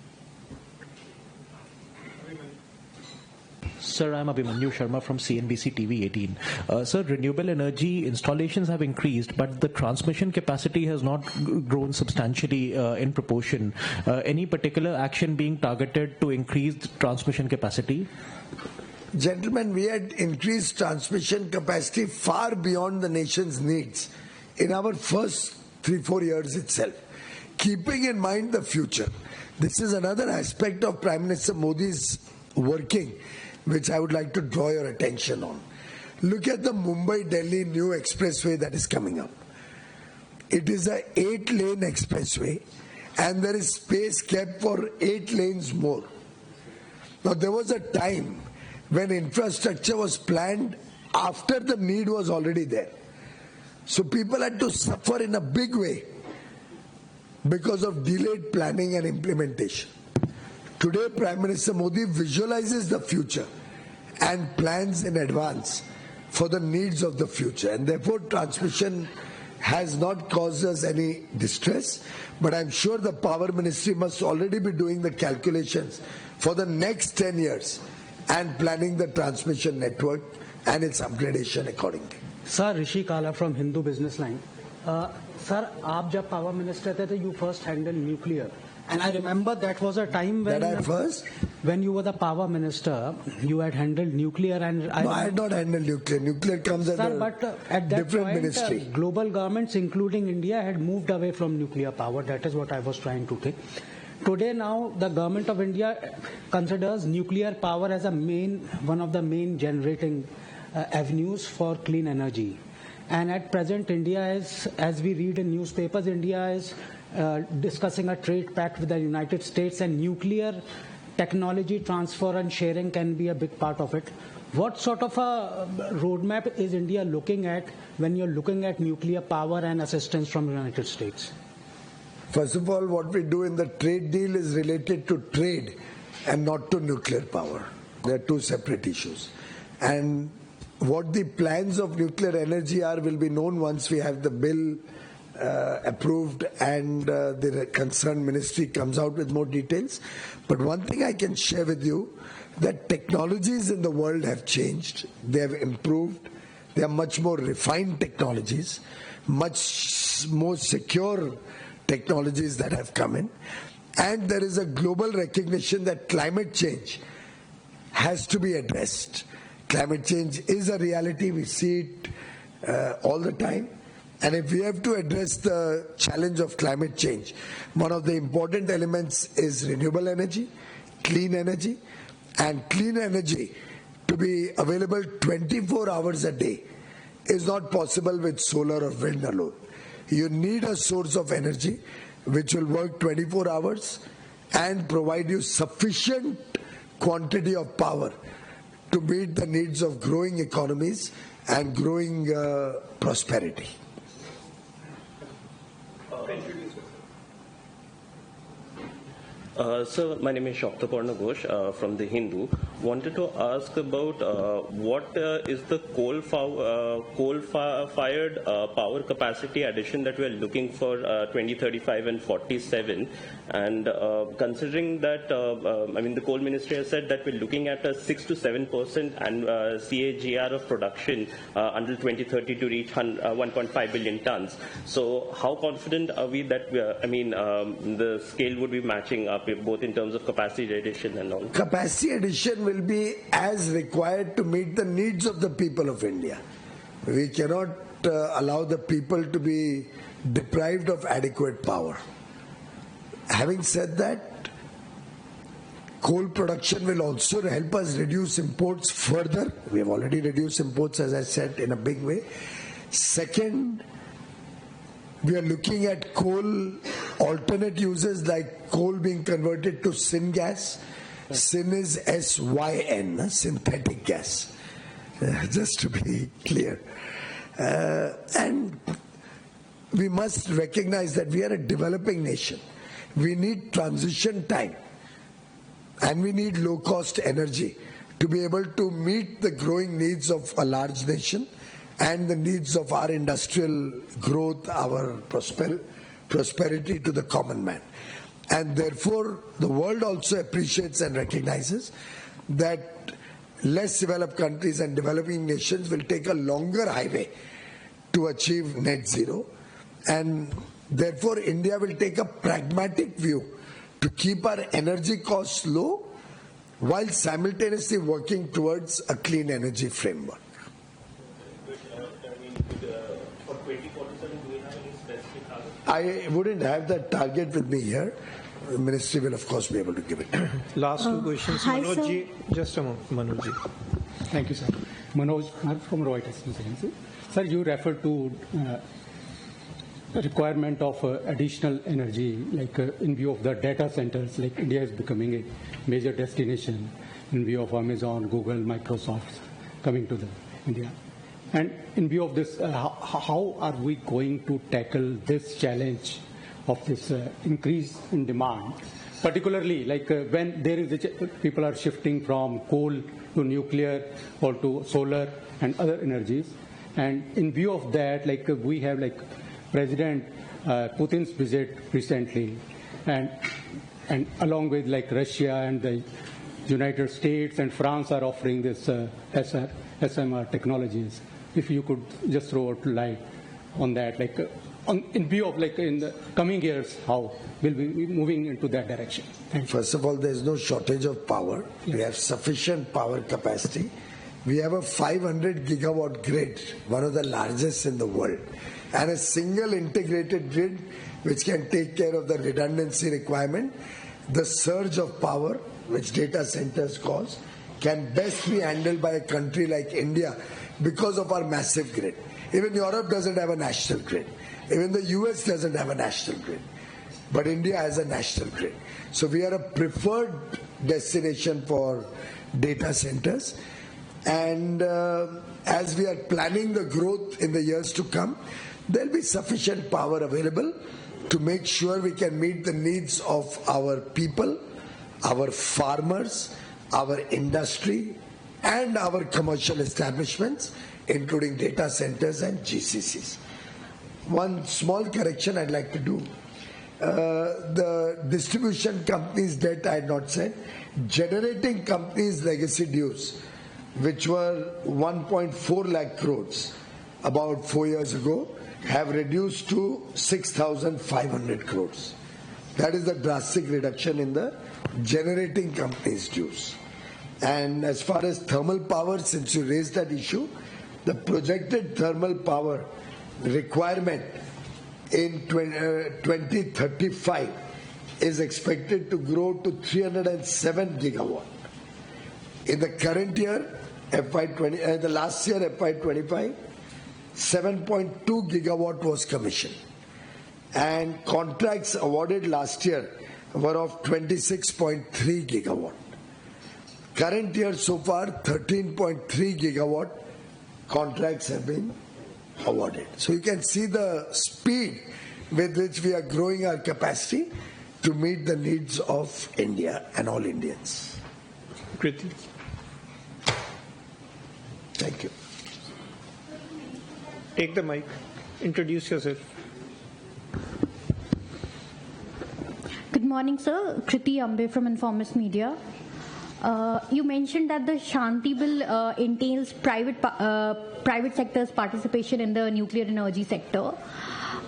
[SPEAKER 5] Sir, I'm Abhimanyu Sharma from CNBC TV 18. Sir, renewable energy installations have increased, but the transmission capacity has not grown substantially in proportion. Any particular action being targeted to increase the transmission capacity?
[SPEAKER 1] Gentlemen, we had increased transmission capacity far beyond the nation's needs in our first 3-4 years itself, keeping in mind the future. This is another aspect of Prime Minister Modi's working, which I would like to draw your attention on. Look at the Mumbai-Delhi new expressway that is coming up. It is a 8-lane expressway and there is space kept for 8 lanes more. Now there was a time when infrastructure was planned after the need was already there. So people had to suffer in a big way because of delayed planning and implementation. Today, Prime Minister Modi visualizes the future and plans in advance for the needs of the future. And therefore, transmission has not caused us any distress. But I'm sure the Power Ministry must already be doing the calculations for the next 10 years and planning the transmission network and its upgradation accordingly.
[SPEAKER 6] Sir, Rishi Kala from Hindu Business Line. Sir, आप जब Power Minister थे, you first handled nuclear. And I remember that was a time when you were the Power Minister, you had handled nuclear and
[SPEAKER 1] I had not handled nuclear. Nuclear comes at a different ministry.
[SPEAKER 6] Global governments, including India, had moved away from nuclear power. That is what I was trying to take. Today now, the government of India considers nuclear power as one of the main generating avenues for clean energy. And at present, India is, as we read in newspapers, India is discussing a trade pact with the United States, and nuclear technology transfer and sharing can be a big part of it. What sort of a roadmap is India looking at when you're looking at nuclear power and assistance from the United States?
[SPEAKER 1] First of all, what we do in the trade deal is related to trade and not to nuclear power. They are two separate issues. And what the plans of nuclear energy are will be known once we have the bill approved and the concerned ministry comes out with more details. But one thing I can share with you, that technologies in the world have changed. They have improved. They are much more refined technologies, much more secure technologies that have come in. And there is a global recognition that climate change has to be addressed. Climate change is a reality. We see it all the time. And if we have to address the challenge of climate change, one of the important elements is renewable energy, clean energy, and clean energy to be available 24 hours a day is not possible with solar or wind alone. You need a source of energy which will work 24 hours and provide you sufficient quantity of power to meet the needs of growing economies and growing prosperity.
[SPEAKER 7] Sir, my name is Shaptaparna Ghosh from The Hindu. wanted to ask about what is the coal-fired power capacity addition that we are looking for 2035 and 47, and considering that the coal ministry has said that we're looking at a 6 to 7% and CAGR of production until 2030 to reach 1.5 billion tons. So how confident are we that the scale would be matching up both in terms of capacity addition and all?
[SPEAKER 1] Capacity addition will be as required to meet the needs of the people of India. We cannot allow the people to be deprived of adequate power. Having said that, coal production will also help us reduce imports further. We have already reduced imports, as I said, in a big way. Second, we are looking at coal alternate uses, like coal being converted to syngas. Syn is SYN, synthetic gas, just to be clear. And we must recognize that we are a developing nation. We need transition time, and we need low-cost energy to be able to meet the growing needs of a large nation and the needs of our industrial growth, our prosperity to the common man. And therefore, the world also appreciates and recognizes that less developed countries and developing nations will take a longer highway to achieve net zero. And therefore, India will take a pragmatic view to keep our energy costs low while simultaneously working towards a clean energy framework.
[SPEAKER 7] For 2047, do we have any specific target?
[SPEAKER 1] I wouldn't have that target with me here. The ministry will, of course, be able to give it.
[SPEAKER 2] Last two questions.
[SPEAKER 8] Hi,
[SPEAKER 2] Manoj
[SPEAKER 8] sir.
[SPEAKER 2] ji, just a moment. Manoj ji.
[SPEAKER 6] Thank you, sir. Manoj from Reuters. Sir, you referred to requirement of additional energy, like in view of the data centers, like India is becoming a major destination in view of Amazon, Google, Microsoft coming to India. And in view of this, how are we going to tackle this challenge of this increase in demand, particularly like when there is people are shifting from coal to nuclear or to solar and other energies, and in view of that, like we have like President Putin's visit recently, and along with like Russia and the United States and France are offering this SMR technologies. If you could just throw a light on that, like in view of like in the coming years, how will we be moving into that direction? Thank you.
[SPEAKER 1] First of all, there is no shortage of power.
[SPEAKER 6] Yes.
[SPEAKER 1] We have sufficient power capacity. We have a 500 gigawatt grid, one of the largest in the world, and a single integrated grid which can take care of the redundancy requirement. The surge of power which data centers cause can best be handled by a country like India because of our massive grid. Even Europe doesn't have a national grid. Even the US doesn't have a national grid. But India has a national grid. So we are a preferred destination for data centers. And as we are planning the growth in the years to come, there'll be sufficient power available to make sure we can meet the needs of our people, our farmers, our industry, and our commercial establishments, including data centers and GCCs. One small correction I'd like to do. The distribution companies' debt I had not said. Generating companies' legacy dues, which were 1.4 lakh crores about 4 years ago, have reduced to 6,500 crores. That is a drastic reduction in the generating companies' dues. And as far as thermal power, since you raised that issue, the projected thermal power requirement in 2035 is expected to grow to 307 gigawatt. In the current year, the last year, FY25, 7.2 gigawatt was commissioned. And contracts awarded last year were of 26.3 gigawatt. Current year so far, 13.3 gigawatt contracts have been awarded. So you can see the speed with which we are growing our capacity to meet the needs of India and all Indians.
[SPEAKER 2] Kriti.
[SPEAKER 1] Thank you.
[SPEAKER 2] Take the mic. Introduce yourself.
[SPEAKER 8] Good morning, sir. Kriti Ambe from Informist Media. You mentioned that the Shanti Bill entails private sector's participation in the nuclear energy sector.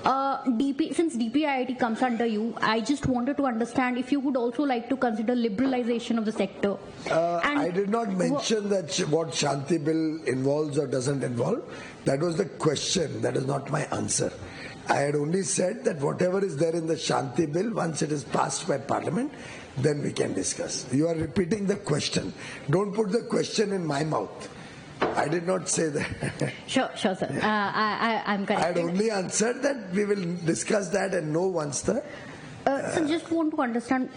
[SPEAKER 8] Since DPIIT comes under you, I just wanted to understand if you would also like to consider liberalization of the sector.
[SPEAKER 1] I did not mention that what Shanti Bill involves or doesn't involve. That was the question. That is not my answer. I had only said that whatever is there in the Shanti Bill, once it is passed by Parliament, then we can discuss. You are repeating the question. Don't put the question in my mouth. I did not say that.
[SPEAKER 8] Sure, sir. I'm correct.
[SPEAKER 1] I had only answered that we will discuss that and know once the...
[SPEAKER 8] So just want to understand,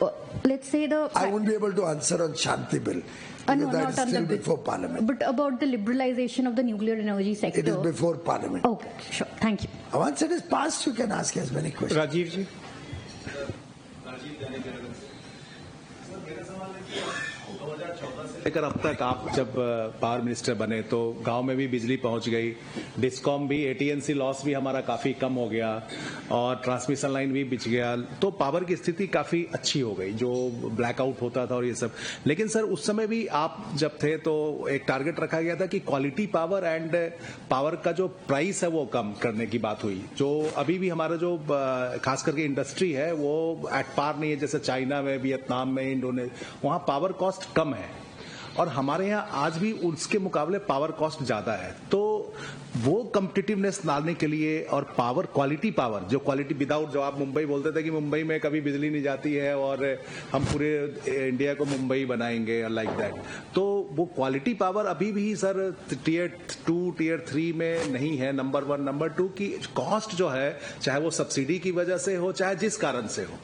[SPEAKER 8] let's say
[SPEAKER 1] I won't be able to answer on Shanti Bill.
[SPEAKER 8] No,
[SPEAKER 1] that
[SPEAKER 8] not
[SPEAKER 1] is
[SPEAKER 8] on
[SPEAKER 1] still
[SPEAKER 8] the bill.
[SPEAKER 1] before Parliament.
[SPEAKER 8] But about the liberalization of the nuclear energy sector.
[SPEAKER 1] It is before Parliament.
[SPEAKER 8] Okay, sure. Thank you.
[SPEAKER 1] Once it is passed, you can ask as many questions.
[SPEAKER 2] Rajiv ji.
[SPEAKER 9] लेकर अब तक आप जब power minister बने तो गांव में भी बिजली पहुंच गई, डिस्कॉम भी, एटीएनसी लॉस भी हमारा काफी कम हो गया और ट्रांसमिशन लाइन भी बिछ गया, तो पावर की स्थिति काफी अच्छी हो गई, जो ब्लैकआउट होता था और ये सब। लेकिन सर उस समय भी आप जब थे तो एक टारगेट रखा गया था कि क्वालिटी पावर एंड पावर का जो प्राइस है वो कम करने की बात हुई, जो अभी भी हमारा जो खास करके इंडस्ट्री है वो एट पार नहीं है, जैसे चाइना में, वियतनाम में, इंडोनेशिया, वहां पावर कॉस्ट कम है और हमारे यहाँ आज भी उसके मुकाबले पावर कॉस्ट ज्यादा है। तो वो कम्पिटिटिवनेस लाने के लिए और पावर, क्वालिटी पावर, जो क्वालिटी विदाउट, जो आप मुंबई बोलते थे कि मुंबई में कभी बिजली नहीं जाती है और हम पूरे इंडिया को मुंबई बनाएंगे लाइक दैट, तो वो क्वालिटी पावर अभी भी सर टीयर 2 टीयर 3 में नहीं है। नंबर 1, नंबर 2 की कॉस्ट जो है, चाहे वो सब्सिडी की वजह से हो चाहे जिस कारण से हो,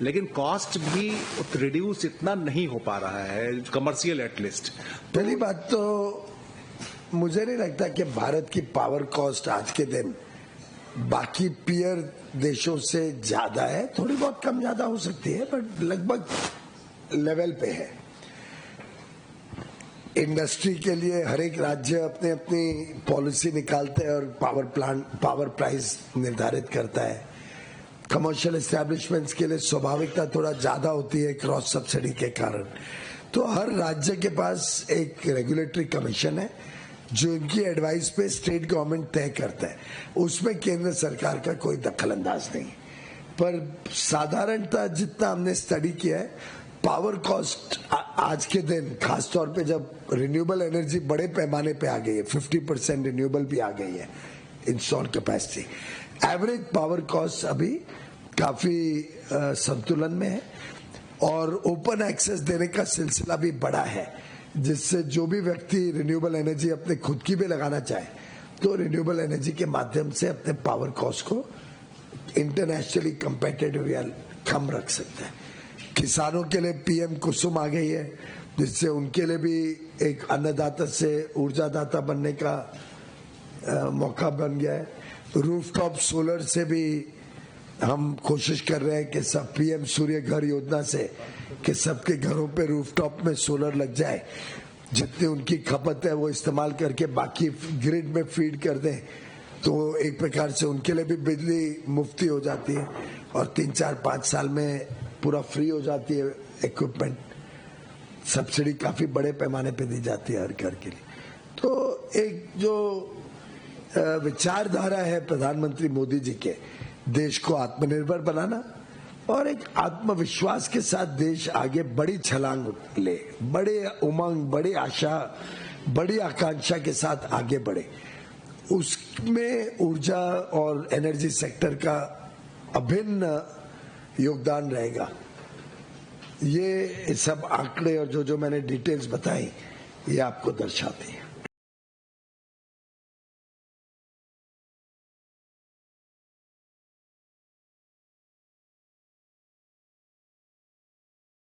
[SPEAKER 9] लेकिन कॉस्ट भी रिड्यूस इतना नहीं हो पा रहा है कमर्शियल एटलीस्ट।
[SPEAKER 1] पहली बात तो मुझे नहीं लगता कि भारत की पावर कॉस्ट आज के दिन बाकी पीयर देशों से ज्यादा है, थोड़ी बहुत कम ज्यादा हो सकती है बट लगभग लेवल पे है। इंडस्ट्री के लिए हर एक राज्य अपनी अपनी पॉलिसी निकालते हैं और पावर प्राइस निर्धारित करता है। कमर्शियल एस्टैब्लिशमेंट्स के लिए स्वाभाविकता थोड़ा ज्यादा होती है क्रॉस सब्सिडी के कारण। तो हर राज्य के पास एक रेगुलेटरी कमीशन है जो इनकी एडवाइस पे स्टेट गवर्नमेंट तय करता है, उसमें केंद्र सरकार का कोई दखल अंदाज नहीं। पर साधारणतः जितना हमने स्टडी किया है, पावर कॉस्ट आज के दिन खासतौर पे जब रिन्यूएबल एनर्जी बड़े पैमाने पे आ गई है, 50% रिन्यूएबल भी आ गई है install capacity, average power cost अभी काफी संतुलन में है और ओपन एक्सेस देने का सिलसिला भी बड़ा है, जिससे जो भी व्यक्ति रिन्यूएबल एनर्जी अपने खुद की भी लगाना चाहे तो रिन्यूएबल एनर्जी के माध्यम से अपने पावर कॉस्ट को इंटरनेशनली कंपेटिटिव या कम रख सकता है। किसानों के लिए पीएम कुसुम आ गई है, जिससे उनके लिए भी एक अन्नदाता से ऊर्जादाता बनने का मौका बन गया है। रूफटॉप सोलर से भी हम कोशिश कर रहे हैं कि सब पीएम सूर्य घर योजना से कि सबके घरों पे रूफटॉप में सोलर लग जाए, जितनी उनकी खपत है वो इस्तेमाल करके बाकी ग्रिड में फीड कर दें, तो एक प्रकार से उनके लिए भी बिजली मुफ्ती हो जाती है और 3, 4, 5 साल में पूरा फ्री हो जाती है इक्विपमेंट। सब्सिडी काफी बड़े पैमाने पे दी जाती है हर घर के लिए। तो एक जो विचारधारा है प्रधानमंत्री मोदी जी के, देश को आत्मनिर्भर बनाना और एक आत्मविश्वास के साथ देश आगे बड़ी छलांग ले, बड़े उमंग, बड़ी आशा, बड़ी आकांक्षा के साथ आगे बढ़े, उसमें ऊर्जा और एनर्जी सेक्टर का अभिन्न योगदान रहेगा। ये सब आंकड़े और जो मैंने डिटेल्स बताई ये आपको दर्शाते हैं।